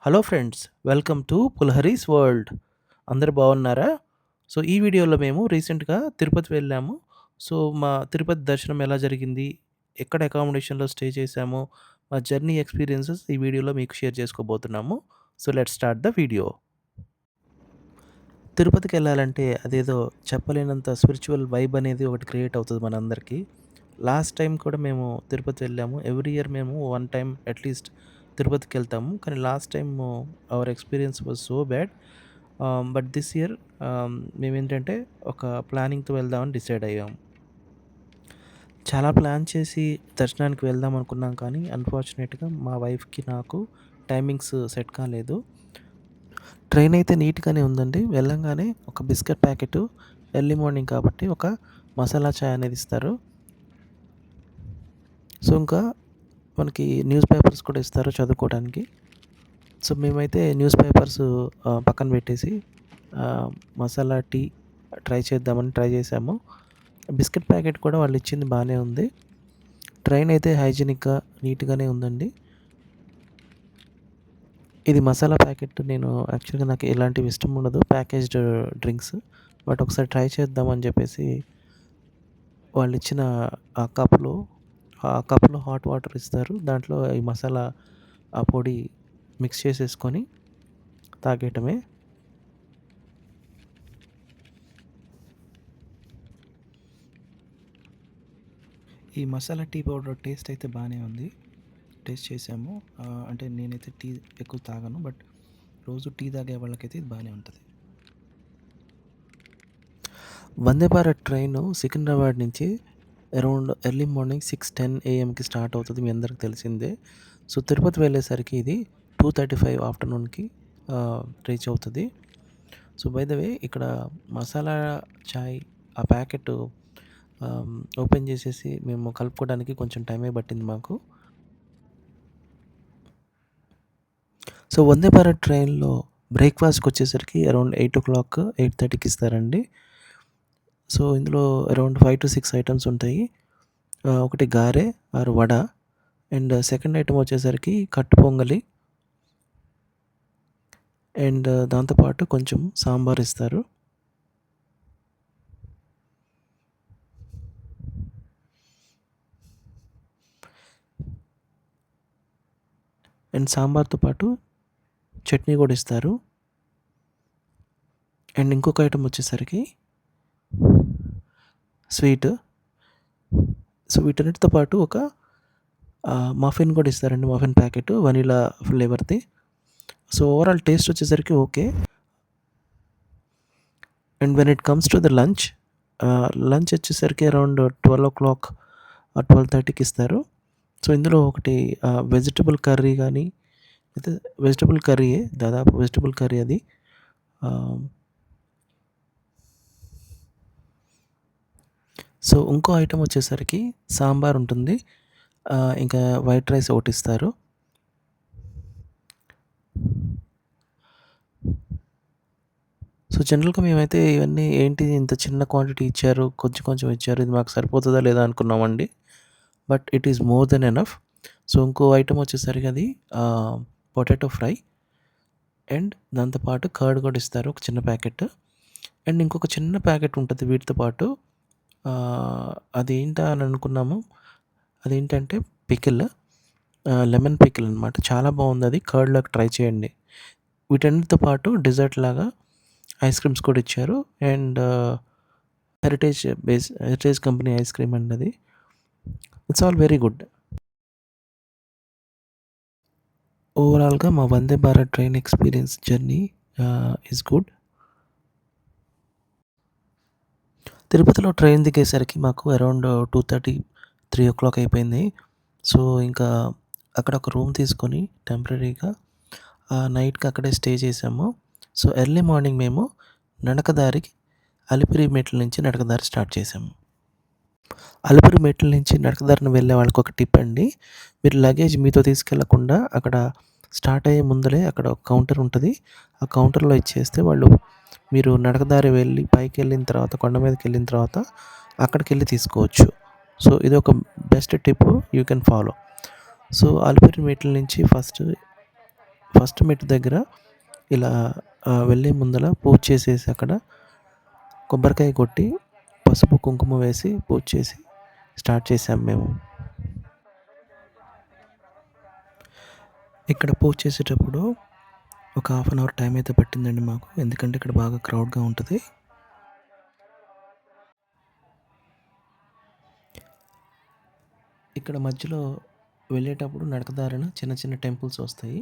Hello friends, welcome to Pulhari's world. అందరూ బాగున్నారా? So ఈ వీడియోలో మేము రీసెంట్గా తిరుపతి వెళ్ళాము. సో మా తిరుపతి దర్శనం ఎలా జరిగింది, ఎక్కడ అకామిడేషన్లో స్టే చేశాము, మా జర్నీ ఎక్స్పీరియన్సెస్ ఈ వీడియోలో మీకు షేర్ చేసుకోబోతున్నాము. So let's start the video. తిరుపతికి వెళ్ళాలంటే అదేదో చెప్పలేనంత స్పిరిచువల్ వైబ్ అనేది ఒకటి క్రియేట్ అవుతుంది మనందరికీ. లాస్ట్ టైం కూడా మేము తిరుపతి వెళ్ళాము. ఎవ్రీ ఇయర్ మేము వన్ టైం అట్లీస్ట్ తిరుపతికి వెళ్తాము. కానీ last time our experience was so bad. But this year మేమేంటంటే ఒక ప్లానింగ్తో వెళ్దామని డిసైడ్ అయ్యాము. చాలా ప్లాన్ చేసి దర్శనానికి వెళ్దాం అనుకున్నాం, కానీ అన్ఫార్చునేట్గా మా వైఫ్కి నాకు టైమింగ్స్ సెట్ కాలేదు. ట్రైన్ అయితే నీట్గానే ఉందండి. వెళ్ళంగానే ఒక బిస్కెట్ ప్యాకెట్, ఎర్లీ మార్నింగ్ కాబట్టి ఒక మసాలా చాయ్ అనేది ఇస్తారు. సో ఇంకా మనకి న్యూస్ పేపర్స్ కూడా ఇస్తారు చదువుకోవడానికి. సో మేమైతే న్యూస్ పేపర్స్ పక్కన పెట్టేసి మసాలా టీ ట్రై చేద్దామని ట్రై చేసాము. బిస్కెట్ ప్యాకెట్ కూడా వాళ్ళు ఇచ్చింది బాగానే ఉంది. ట్రైన్ అయితే హైజీనిక్గా నీట్గానే ఉందండి. ఇది మసాలా ప్యాకెట్. నేను యాక్చువల్గా నాకు ఇలాంటివి ఇష్టం ఉండదు, ప్యాకేజ్డ్ డ్రింక్స్. బట్ ఒకసారి ట్రై చేద్దామని చెప్పేసి వాళ్ళు ఇచ్చిన ఆ కప్లో హాట్ వాటర్ ఇస్తారు. దాంట్లో ఈ మసాలా ఆ పొడి మిక్స్ చేసేసుకొని తాగేయటమే. ఈ మసాలా టీ పౌడర్ టేస్ట్ అయితే బాగానే ఉంది. టేస్ట్ చేసాము. అంటే నేనైతే టీ ఎక్కువ తాగను, బట్ రోజు టీ తాగే వాళ్ళకైతే ఇది బాగానే ఉంటుంది. వందే భారత్ ట్రైన్ సికింద్రాబాద్ నుంచి around early morning 6:10 AM start అవుతుంది, మీ అందరికి తెలిసిందే. సో తిరుపతి వెళ్ళేసరికి ఇది 2:35 ఆఫ్టర్నూన్కి రీచ్ అవుతుంది. సో బై ద వే ఇక్కడ మసాలా చాయ్ ఆ ప్యాకెట్ ఓపెన్ చేసేసి మేము కలుపుకోవడానికి కొంచెం టైమే పట్టింది మాకు. సో వందే భారత్ ట్రైన్లో బ్రేక్ఫాస్ట్కి వచ్చేసరికి అరౌండ్ 8:00, 8:30కి ఇస్తారండి. సో ఇందులో అరౌండ్ 5 to 6 ఐటమ్స్ ఉంటాయి. ఒకటి గారె or vada, and second item వచ్చేసరికి కట్టు పొంగలి, అండ్ దాంతోపాటు కొంచెం సాంబార్ ఇస్తారు. అండ్ సాంబార్తో పాటు చట్నీ కూడా ఇస్తారు. అండ్ ఇంకొక ఐటమ్ వచ్చేసరికి స్వీట్. సో వీటన్నిటితో పాటు ఒక మఫిన్ కూడా ఇస్తారండి, మఫిన్ ప్యాకెట్ వనీలా ఫ్లేవర్ది. సో ఓవరాల్ టేస్ట్ వచ్చేసరికి okay. And when it comes to the lunch వచ్చేసరికి అరౌండ్ 12:00 or 12:30కి ఇస్తారు. సో ఇందులో ఒకటి వెజిటబుల్ కర్రీ కానీ, అయితే వెజిటబుల్ కర్రీయే, దాదాపు వెజిటబుల్ కర్రీ అది. సో ఇంకో ఐటమ్ వచ్చేసరికి సాంబార్ ఉంటుంది, ఇంకా వైట్ రైస్ ఒకటి ఇస్తారు. సో జనరల్గా మేమైతే ఇవన్నీ ఏంటి ఇంత చిన్న క్వాంటిటీ ఇచ్చారు, కొంచెం కొంచెం ఇచ్చారు, ఇది మాకు సరిపోతుందా లేదా అనుకున్నామండి. But it is more than enough. So ఇంకో ఐటమ్ వచ్చేసరికి అది పొటాటో ఫ్రై, అండ్ దాంతోపాటు కర్డ్ కూడా ఇస్తారు, ఒక చిన్న ప్యాకెట్. అండ్ ఇంకొక చిన్న ప్యాకెట్ ఉంటుంది వీటితో పాటు. అదేంటా అని అనుకున్నాము. అదేంటంటే పికిల్, లెమన్ పికిల్ అనమాట. చాలా బాగుంది అది. కర్డ్లోకి ట్రై చేయండి. వీటన్నిటితో పాటు డిజర్ట్ లాగా ఐస్ క్రీమ్స్ కూడా ఇచ్చారు. And Heritage company ice cream అండి అది. It's all very good. ఓవరాల్గా మా Vande Bharat train experience journey is good. తిరుపతిలో ట్రైన్ దిగేసరికి మాకు అరౌండ్ 2:30, 3:00 అయిపోయింది. సో ఇంకా అక్కడ ఒక రూమ్ తీసుకొని టెంపరీగా నైట్కి అక్కడే స్టే చేసాము. సో ఎర్లీ మార్నింగ్ మేము నడకదారికి అలిపిరి మెట్ల నుంచి నడకదారి స్టార్ట్ చేసాము. అలిపిరి మెట్ల నుంచి నడకదారిని వెళ్ళే వాళ్ళకి ఒక టిప్ అండి. మీరు లగేజ్ మీతో తీసుకెళ్లకుండా అక్కడ స్టార్ట్ అయ్యే ముందరే అక్కడ ఒక కౌంటర్ ఉంటుంది. ఆ కౌంటర్లో ఇచ్చేస్తే వాళ్ళు, మీరు నడకదారి వెళ్ళి పైకి వెళ్ళిన తర్వాత, కొండ మీదకి వెళ్ళిన తర్వాత అక్కడికి వెళ్ళి తీసుకోవచ్చు. సో ఇది ఒక best tip you can follow. So Alipiri మెట్ల నుంచి ఫస్ట్ మెట్టు దగ్గర ఇలా వెళ్ళే ముందల పూజ చేసేసి అక్కడ కొబ్బరికాయ కొట్టి పసుపు కుంకుమ వేసి పూజ చేసి స్టార్ట్ చేసాం మేము. ఇక్కడ పూజ చేసేటప్పుడు ఒక హాఫ్ అన్ అవర్ టైం అయితే పట్టిందండి మాకు, ఎందుకంటే ఇక్కడ బాగా క్రౌడ్గా ఉంటుంది. ఇక్కడ మధ్యలో వెళ్ళేటప్పుడు నడకదారిన చిన్న చిన్న టెంపుల్స్ వస్తాయి.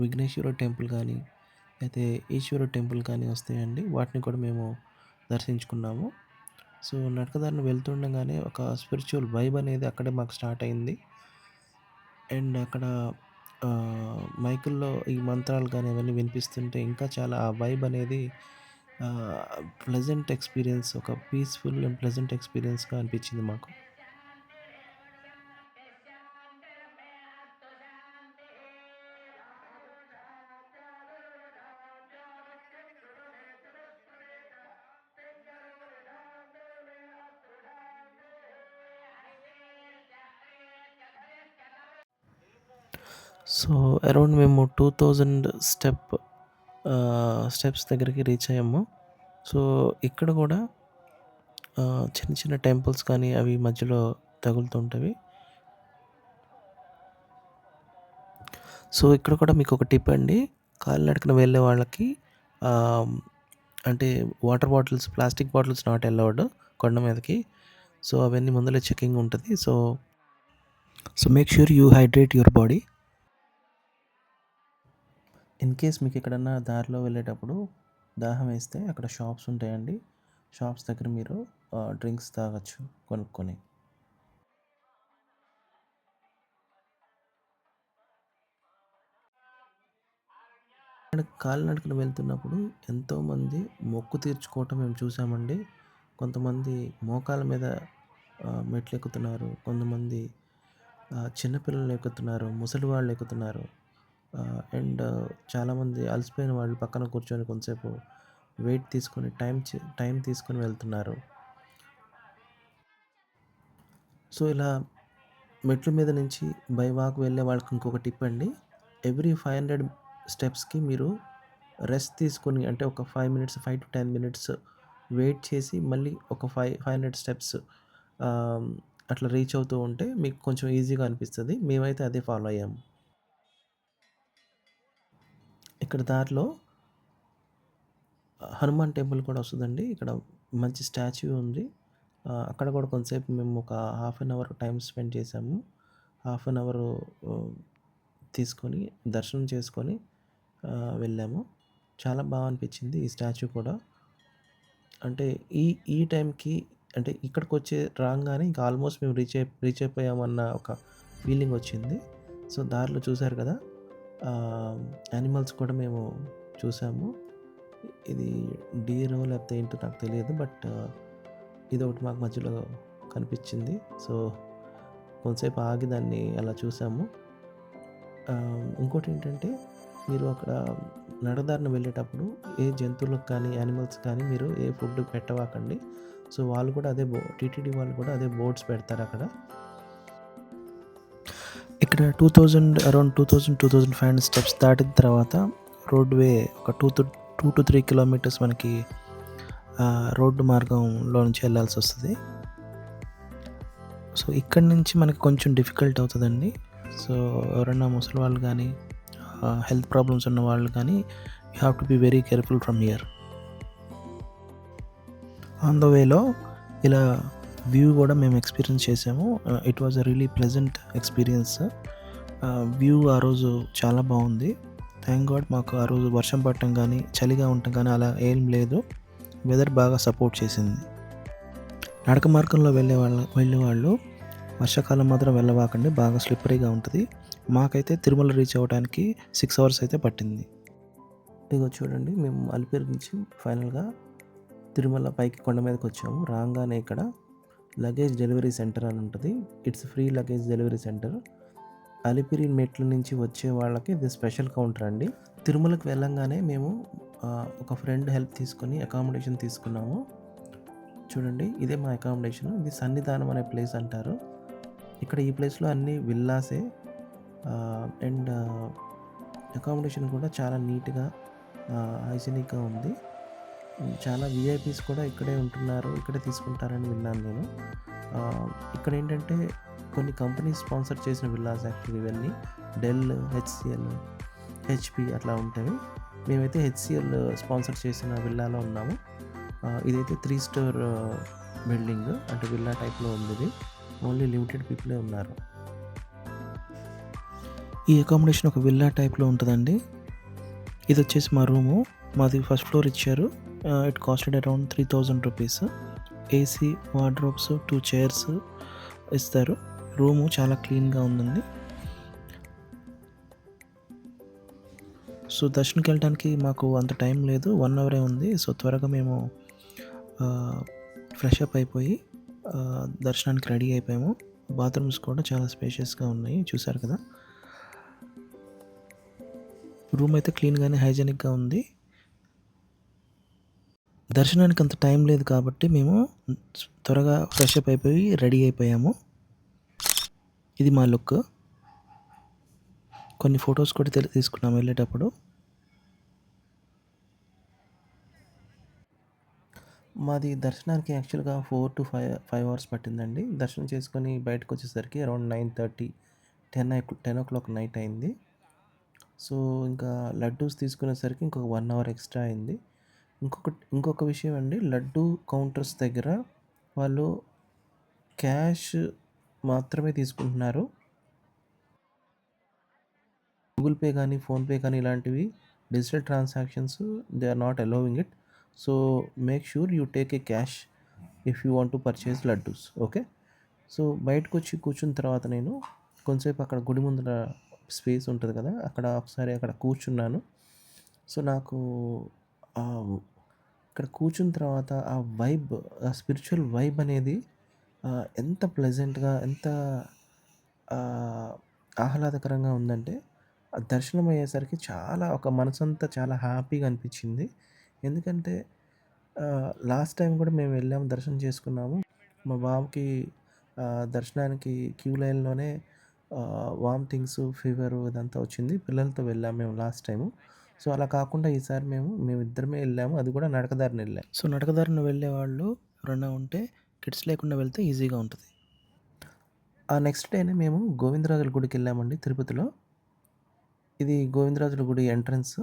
విఘ్నేశ్వర టెంపుల్ కానీ అయితే ఈశ్వర టెంపుల్ కానీ వస్తాయండి. వాటిని కూడా మేము దర్శించుకున్నాము. సో నడకదారిన వెళ్తుండగానే ఒక స్పిరిచువల్ వైబ్ అనేది అక్కడే మాకు స్టార్ట్ అయింది. అండ్ అక్కడ మైకుల్లో ఈ మంత్రాలు కానీ అవన్నీ వినిపిస్తుంటే ఇంకా చాలా ఆ వైబ్ అనేది ప్లెజెంట్ ఎక్స్పీరియన్స్, ఒక పీస్ఫుల్ అండ్ ప్లెజెంట్ ఎక్స్పీరియన్స్గా అనిపించింది మాకు. సో అరౌండ్ మేము 2000 స్టెప్స్ దగ్గరికి రీచ్ అయ్యాము. సో ఇక్కడ కూడా చిన్న చిన్న టెంపుల్స్ కానీ అవి మధ్యలో తగులుతుంటవి. సో ఇక్కడ కూడా మీకు ఒక టిప్ అండి, కాలినడకన వెళ్ళే వాళ్ళకి అంటే water bottles, plastic bottles not allowed కొండ మీదకి. సో అవన్నీ ముందలే చెకింగ్ ఉంటుంది. So make sure you hydrate your body. In case మీకు ఎక్కడన్నా దారిలో వెళ్ళేటప్పుడు దాహం వేస్తే అక్కడ షాప్స్ ఉంటాయండి. షాప్స్ దగ్గర మీరు డ్రింక్స్ తాగొచ్చు కొనుక్కొని. కాలినడకన వెళ్తున్నప్పుడు ఎంతోమంది మొక్కు తీర్చుకోవటం మేము చూసామండి. కొంతమంది మోకాళ్ళ మీద మెట్లు ఎక్కుతున్నారు, కొంతమంది చిన్నపిల్లలు ఎక్కుతున్నారు, ముసలి వాళ్ళు ఎక్కుతున్నారు. అండ్ చాలామంది అలసిపోయిన వాళ్ళు పక్కన కూర్చొని కొంతసేపు వెయిట్ తీసుకొని టైం తీసుకొని వెళ్తున్నారు. సో ఇలా మెట్ల మీద నుంచి బై వాక్ వెళ్ళే వాళ్ళకి ఇంకొక టిప్ అండి, ఎవ్రీ 500 స్టెప్స్కి మీరు రెస్ట్ తీసుకొని, అంటే ఒక 5 to 10 మినిట్స్ వెయిట్ చేసి మళ్ళీ ఒక 500 స్టెప్స్ అట్లా రీచ్ అవుతూ ఉంటే మీకు కొంచెం ఈజీగా అనిపిస్తుంది. మేమైతే అదే ఫాలో అయ్యాము. ఇక్కడ దారిలో హనుమాన్ టెంపుల్ కూడా వస్తుందండి. ఇక్కడ మంచి స్టాచ్యూ ఉంది. అక్కడ కూడా కొంతసేపు మేము ఒక half an hour time spend చేసాము. హాఫ్ అన్ అవర్ తీసుకొని దర్శనం చేసుకొని వెళ్ళాము. చాలా బాగా అనిపించింది ఈ స్టాచ్యూ కూడా. అంటే ఈ టైంకి అంటే ఇక్కడికి రాగానే ఇంకా ఆల్మోస్ట్ మేము రీచ్ అయిపోయామన్న ఒక ఫీలింగ్ వచ్చింది. సో దారిలో చూశారు కదా, యానిమల్స్ కూడా మేము చూసాము. ఇది డీరో లేకపోతే ఏంటో నాకు తెలియదు, బట్ ఇది ఒకటి మాకు మధ్యలో కనిపించింది. సో కొంతసేపు ఆగి దాన్ని అలా చూసాము. ఇంకోటి ఏంటంటే, మీరు అక్కడ నడదారిన వెళ్ళేటప్పుడు ఏ జంతువులకు కానీ యానిమల్స్ కానీ మీరు ఏ ఫుడ్ పెట్టవాకండి. సో వాళ్ళు కూడా టీటీడీ వాళ్ళు కూడా అదే బోర్డ్స్ పెడతారు అక్కడ. ఇక్కడ అరౌండ్ 2500 స్టెప్స్ దాటిన తర్వాత రోడ్వే ఒక 2 to 3 కిలోమీటర్స్ మనకి రోడ్డు మార్గంలో నుంచి వెళ్ళాల్సి వస్తుంది. సో ఇక్కడి నుంచి మనకి కొంచెం డిఫికల్ట్ అవుతుందండి. సో ఎవరైనా ముసలి వాళ్ళు కానీ హెల్త్ ప్రాబ్లమ్స్ ఉన్న వాళ్ళు కానీ you have to be very careful from here. On the వేలో ఇలా వ్యూ కూడా మేము ఎక్స్పీరియన్స్ చేసాము. It was a really pleasant experience. View ఆ రోజు చాలా బాగుంది. థ్యాంక్ గాడ్ మాకు ఆ రోజు వర్షం పడటం కానీ చలిగా ఉండటం కానీ అలా ఏం లేదు. వెదర్ బాగా సపోర్ట్ చేసింది. నడక మార్గంలో వెళ్ళేవాళ్ళు వర్షాకాలం మాత్రం వెళ్ళవాకండి, బాగా స్లిప్పరీగా ఉంటుంది. మాకైతే తిరుమల రీచ్ అవ్వడానికి 6 hours అయితే పట్టింది. ఇదిగో చూడండి, మేము అలిపిరి నుంచి ఫైనల్గా తిరుమల పైకి కొండ మీదకి వచ్చాము. రాగానే ఇక్కడ లగేజ్ డెలివరీ సెంటర్ అని ఉంటుంది. It's free luggage delivery centre. Alipiri మెట్ల నుంచి వచ్చే వాళ్ళకి ఇది స్పెషల్ కౌంటర్ అండి. తిరుమలకి వెళ్ళంగానే మేము ఒక ఫ్రెండ్ హెల్ప్ తీసుకొని అకామిడేషన్ తీసుకున్నాము. చూడండి, ఇదే మా అకామిడేషన్. ఇది సన్నిధానం అనే ప్లేస్ అంటారు. ఇక్కడ ఈ ప్లేస్లో అన్ని విల్లాసే. అండ్ అకామిడేషన్ కూడా చాలా నీట్‌గా హైజీనిక్‌గా ఉంది. చాలా వీఐపీస్ కూడా ఇక్కడే ఉంటున్నారు. ఇక్కడే తీసుకుంటారని విన్నాను నేను. ఆహ్, ఇక్కడేంటంటే కొన్ని కంపెనీస్ స్పాన్సర్ చేసిన విల్లాస్ యాక్చువల్లీ ఇవన్నీ. డెల్, హెచ్‌సీఎల్, హెచ్‌పీ అట్లా ఉంటాయి. మేమైతే హెచ్‌సీఎల్ స్పాన్సర్ చేసిన విల్లాలో ఉన్నాము. ఇదైతే 3 స్టార్ బిల్డింగ్ అంటే విల్లా టైప్‌లో ఉందిది. ఓన్లీ లిమిటెడ్ పీపులే ఉన్నారు. ఈ అకామిడేషన్ ఒక విల్లా టైప్‌లో ఉంటదండి. ఇదొచ్చేసి మా రూము. మాది ఫస్ట్ ఫ్లోర్ ఇచ్చారు. It costed around ₹3000. AC, wardrobes, 2 chairs ఇస్తారు. రూము చాలా క్లీన్‌గా ఉందండి. సో, దర్శనంకెళ్ళడానికి మాకు అంత టైం లేదు. 1 అవరే ఉంది. సో, త్వరగా మేము ఆహ్, ఫ్రెష్ అప్ అయిపోయి దర్శనానికి రెడీ అయిపోయాము. బాత్రూమ్స్ కూడా చాలా స్పేషియస్‌గా ఉన్నాయి. చూసారు కదా! రూమ్ అయితే క్లీన్‌గానే హైజీనిక్‌గా ఉంది. దర్శనానికి అంత టైం లేదు కాబట్టి మేము త్వరగా ఫ్రెష్ అప్ అయిపోయి రెడీ అయిపోయాము. ఇది మా లుక్. కొన్ని ఫోటోస్ కూడా తీసుకున్నాం వెళ్ళేటప్పుడు. మాది దర్శనానికి యాక్చువల్‌గా 4-5 అవర్స్ పట్టిందండి. దర్శనం చేసుకొని బయటకొచ్చేసరికి అరౌండ్ 9:30, 10 నైట్ అయింది. సో, ఇంకా లడ్డూస్ తీసుకునేసరికి ఇంకొక 1 అవర్ ఎక్స్‌ట్రా అయింది. ఇంకొక విషయం అండి, లడ్డూ కౌంటర్స్ దగ్గర వాళ్ళు క్యాష్ మాత్రమే తీసుకుంటున్నారు. గూగుల్ పే గానీ, ఫోన్‌పే కానీ ఇలాంటివి digital transactions they are not allowing it. So, make sure you take a cash if you want to purchase laddoos. Okay. So, బయటకొచ్చి కూర్చున్న తర్వాత నేను కొంతసేపు అక్కడ గుడి ముందర స్పేస్ ఉంటది కదా! అక్కడ కూర్చున్నాను. సో, నాకు ఆహ్, ఇక్కడ కూర్చున్న తర్వాత ఆ వైబ్, ఆ స్పిరిచ్యువల్ వైబ్ అనేది ఎంత ప్లెజెంట్‌గా, ఎంత ఆహ్, ఆహ్లాదకరంగా ఉందంటే, ఆ దర్శనం అయ్యేసరికి చాలా ఒక మనసంతా చాలా హ్యాపీగా అనిపించింది. ఎందుకంటే లాస్ట్ టైం కూడా మేము వెళ్ళాము, దర్శనం చేసుకున్నాము. మా బాబుకి దర్శనానికి క్యూ లైన్‌లోనే వామిటింగ్స్, ఫీవరు ఇదంతా వచ్చింది. పిల్లలతో వెళ్ళాము మేము లాస్ట్ టైము. సో, అలా కాకుండా ఈసారి మేమిద్దరమే వెళ్ళాము. అది కూడా నడకదారిన వెళ్ళాం. సో, నడకదారిన వెళ్ళేవాళ్ళు ఎవరైనా ఉంటే కిడ్స్ లేకుండా వెళ్తే ఈజీగా ఉంటది. ఆ నెక్స్ట్ డేనే మేము గోవిందరాజుల గుడికెళ్ళామండి తిరుపతిలో. ఇది గోవిందరాజుల గుడి ఎంట్రన్స్.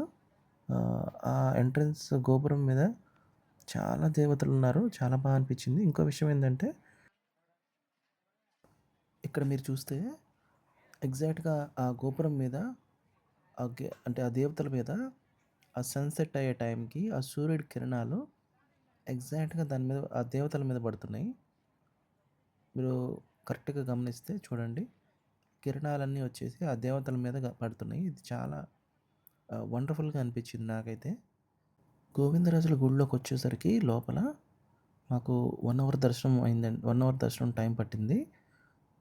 ఆ ఎంట్రన్స్ గోపురం మీద చాలా దేవతలున్నారు. చాలా బా అనిపించింది. ఇంకో విషయం ఏందంటే, ఇక్కడ మీరు చూస్తే ఎగ్జాక్ట్‌గా ఆ గోపురం మీద అంటే ఆ దేవతల మీద ఆ సన్‌సెట్ అయ్యే టైంకి ఆ సూర్యుడి కిరణాలు ఎగ్జాక్ట్‌గా దాని మీద ఆ దేవతల మీద పడుతున్నాయి. మీరు కరెక్ట్‌గా గమనిస్తే చూడండి. కిరణాలన్నీ వచ్చేసి ఆ దేవతల మీద పడుతున్నాయి. ఇది చాలా వండర్‌ఫుల్‌గా అనిపించింది నాకైతే. గోవిందరాజుల గుడిలోకొచ్చేసరికి లోపల మాకు 1 అవర్ దర్శనం అయిందండి. 1 అవర్ దర్శనం టైం పట్టింది.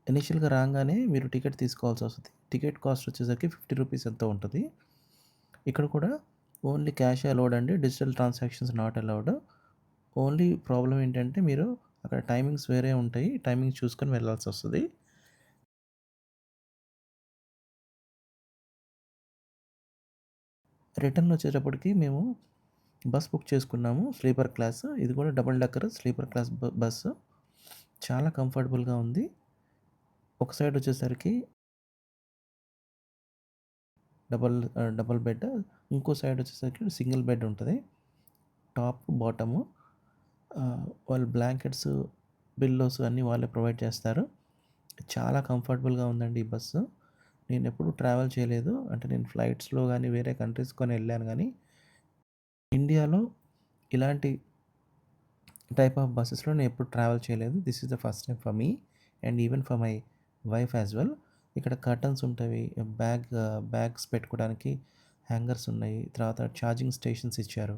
ఇనీషియల్‌గా రాంగానే మీరు టికెట్ తీసుకోవాల్సొస్తది. టికెట్ కాస్ట్ వచ్చేసరికి ₹50 ఎంతో ఉంటది. ఇక్కడ కూడా ఓన్లీ క్యాషే అలౌడ్ అండి. Digital transactions not allowed. Only problem ఏంటంటే మీరు అక్కడ టైమింగ్స్ వేరే ఉంటాయి. టైమింగ్స్ చూసుకొని వెళ్ళాల్సొస్తది. రిటర్న్ వచ్చేటప్పటికి మేము బస్ బుక్ చేసుకున్నాము. Sleeper class. ఇది కూడా double decker sleeper class bus. చాలా కంఫర్టబుల్‌గా ఉంది. ఒక సైడ్ వచ్చేసరికి డబుల్ బెడ్. ఇంకో సైడ్ వచ్చేసరికి సింగిల్ బెడ్ ఉంటది. Top, bottom. వాళ్ళు బ్లాంకెట్స్, పిల్లోస్ అన్నీ వాళ్ళే ప్రొవైడ్ చేస్తారు. చాలా కంఫర్టబుల్‌గా ఉందండి ఈ బస్సు. నేనెప్పుడు ట్రావెల్ చేయలేదు. అంటే నేను ఫ్లైట్స్‌లో గానీ, వేరే కంట్రీస్‌కొని వెళ్ళాను గానీ, ఇండియాలో ఇలాంటి టైప్ ఆఫ్ బసెస్‌లో నేనెప్పుడు ట్రావెల్ చేయలేదు. This is the first time for me and even for my wife as well. ఇక్కడ కర్టన్స్ ఉంటవి. బ్యాగ్స్ పెట్టుకోవడానికి హ్యాంగర్స్ ఉన్నాయి. తర్వాత ఛార్జింగ్ స్టేషన్స్ ఇచ్చారు.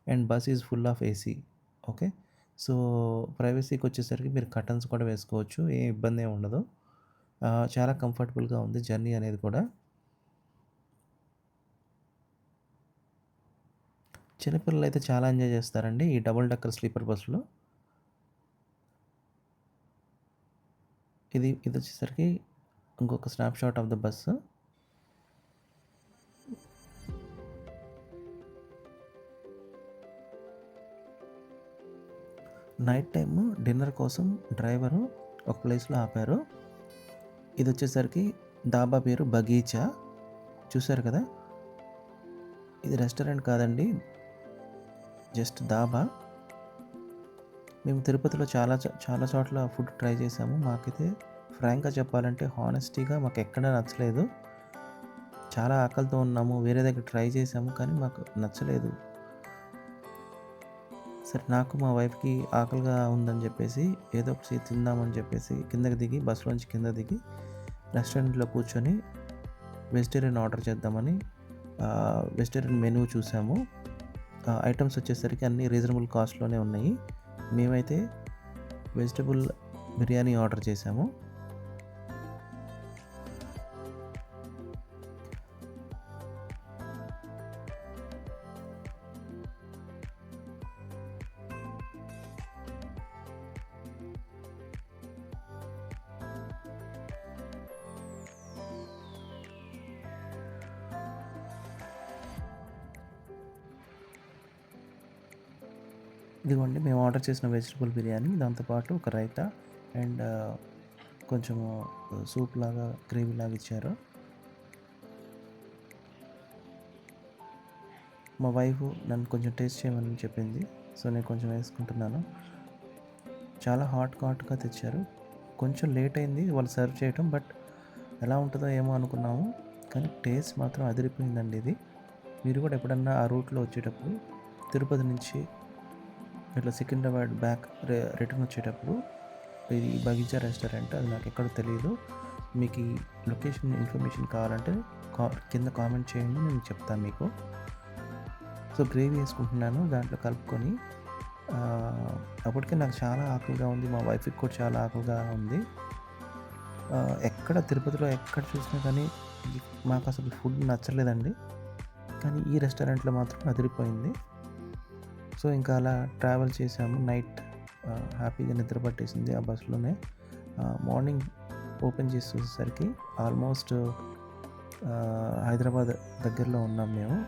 And bus is full of AC. Okay. So, ప్రైవసీకొచ్చేసరికి మీరు కర్టన్స్ కూడా వేసుకోవచ్చు. ఏ ఇబ్బందేం ఉండదు. చాలా కంఫర్టబుల్‌గా ఉంది జర్నీ అనేది కూడా. చిన్న పిల్లలైతే చాలా ఎంజాయ్ చేస్తారండి ఈ డబుల్ డెక్కర్ స్లీపర్ బస్‌లో. ఇదొచ్చేసరికి ఇంకొక snapshot of the bus. Night time dinner కోసం డ్రైవరు ఒక ప్లేస్‌లో ఆపారు. ఇదొచ్చేసరికి డాబా పేరు బగీచా. చూసారు కదా! ఇది రెస్టారెంట్ కాదండి. జస్ట్ డాబా. మేము తిరుపతిలో చాలా చోట్ల ఫుడ్ ట్రై చేసాము. మాకైతే ఫ్రాంక్‌గా చెప్పాలంటే హానెస్టీగా మాకెక్కడా నచ్చలేదు. చాలా ఆకలితో ఉన్నాము. వేరే దగ్గర ట్రై చేసాము. కానీ మాకు నచ్చలేదు. సరే నాకు మా వైఫ్‌కి ఆకలిగా ఉందని చెప్పేసి ఏదో ఒకటి తిందామని చెప్పేసి కిందకి దిగి బస్సులోంచి కింద దిగి రెస్టారెంట్‌లో కూర్చొని వెజిటేరియన్ ఆర్డర్ చేద్దామని వెజిటేరియన్ మెనూ చూసాము. ఐటమ్స్ వచ్చేసరికి అన్నీ రీజనబుల్ కాస్ట్‌లోనే ఉన్నాయి. మేమైతే వెజిటబుల్ బిర్యానీ ఆర్డర్ చేసాము. ఇదిగోండి మేము ఆర్డర్ చేసిన వెజిటబుల్ బిర్యానీ, దాంతోపాటు ఒక రైతా అండ్ కొంచెము సూప్ లాగా గ్రేవీ లాగా ఇచ్చారు. మా వైఫ్ నన్ను కొంచెం టేస్ట్ చేయమని చెప్పింది. సో నేను కొంచెం వేసుకుంటున్నాను. చాలా హాట్‌గా తెచ్చారు. కొంచెం లేట్ అయింది వాళ్ళు సర్వ్ చేయటం. బట్ ఎలా ఉంటుందో ఏమో అనుకున్నాము. కానీ టేస్ట్ మాత్రం అదిరిపోయిందండి ఇది. మీరు కూడా ఎప్పుడన్నా ఆ రూట్‌లో వచ్చేటప్పుడు తిరుపతి నుంచి ఇట్లా సికింద్రాబాద్ బ్యాక్ రిటర్న్ వచ్చేటప్పుడు ఇది బగీచా రెస్టారెంట్. అది నాకు ఎక్కడో తెలియదు. మీకు ఈ లొకేషన్ ఇన్ఫర్మేషన్ కావాలంటే కింద కామెంట్ చేయండి, నేను చెప్తాను మీకు. సో గ్రేవీ వేసుకుంటున్నాను దాంట్లో కలుపుకొని. అప్పటికే నాకు చాలా ఆకలిగా ఉంది. మా వైఫ్‌కి కూడా చాలా ఆకలిగా ఉంది. ఎక్కడ తిరుపతిలో ఎక్కడ చూసినా కానీ మాకు అసలు ఫుడ్ నచ్చలేదండి. కానీ ఈ రెస్టారెంట్లో మాత్రం అదిరిపోయింది. సో ఇంకా అలా ట్రావెల్ చేసాము. నైట్ హ్యాపీగా నిద్ర పట్టేసింది ఆ బస్సులోనే. మార్నింగ్ ఓపెన్ చేసి చూసేసరికి ఆల్మోస్ట్ హైదరాబాద్ దగ్గరలో ఉన్నాం మేము.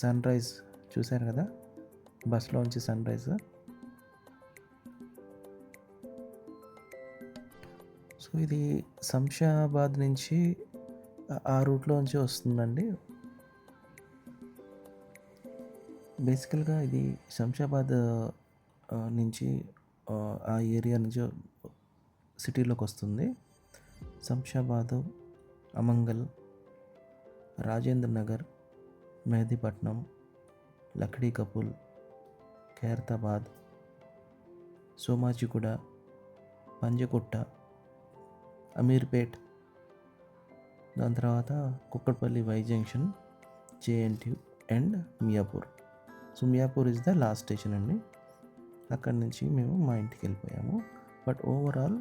సన్‌రైజ్ చూశారు కదా, బస్సులోంచి సన్‌రైజ్. సో ఇది శంషాబాద్ నుంచి ఆ రూట్‌లోంచి వస్తుందండి. బేసికల్‌గా ఇది శంషాబాద్ నుంచి ఆ ఏరియా నుంచి సిటీలోకి వస్తుంది. శంషాబాదు, అమంగల్, రాజేంద్ర నగర్, మెహదీపట్నం, లక్డీ కపుల్, ఖైరతాబాద్, సోమాజిగూడ, పంజగుట్ట, అమీర్పేట్, దాని తర్వాత Kukatpally Y junction, JNTU and Miyapur. So Miyapur is the last station అండి. అక్కడి నుంచి మేము మా ఇంటికి వెళ్ళిపోయాము. But overall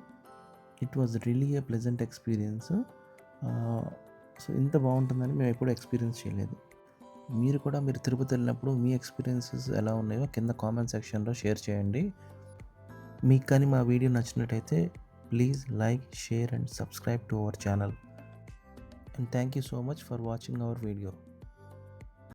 it was really a pleasant experience. So ఇంత బాగుంటుందని మేము ఎప్పుడూ ఎక్స్పీరియన్స్ చేయలేదు. మీరు తిరుపతి వెళ్ళినప్పుడు మీ ఎక్స్పీరియన్సెస్ ఎలా ఉన్నాయో కింద కామెంట్ సెక్షన్లో షేర్ చేయండి. మీకు కానీ మా వీడియో నచ్చినట్టయితే please like, share and subscribe to our channel. And thank you so much for watching our video.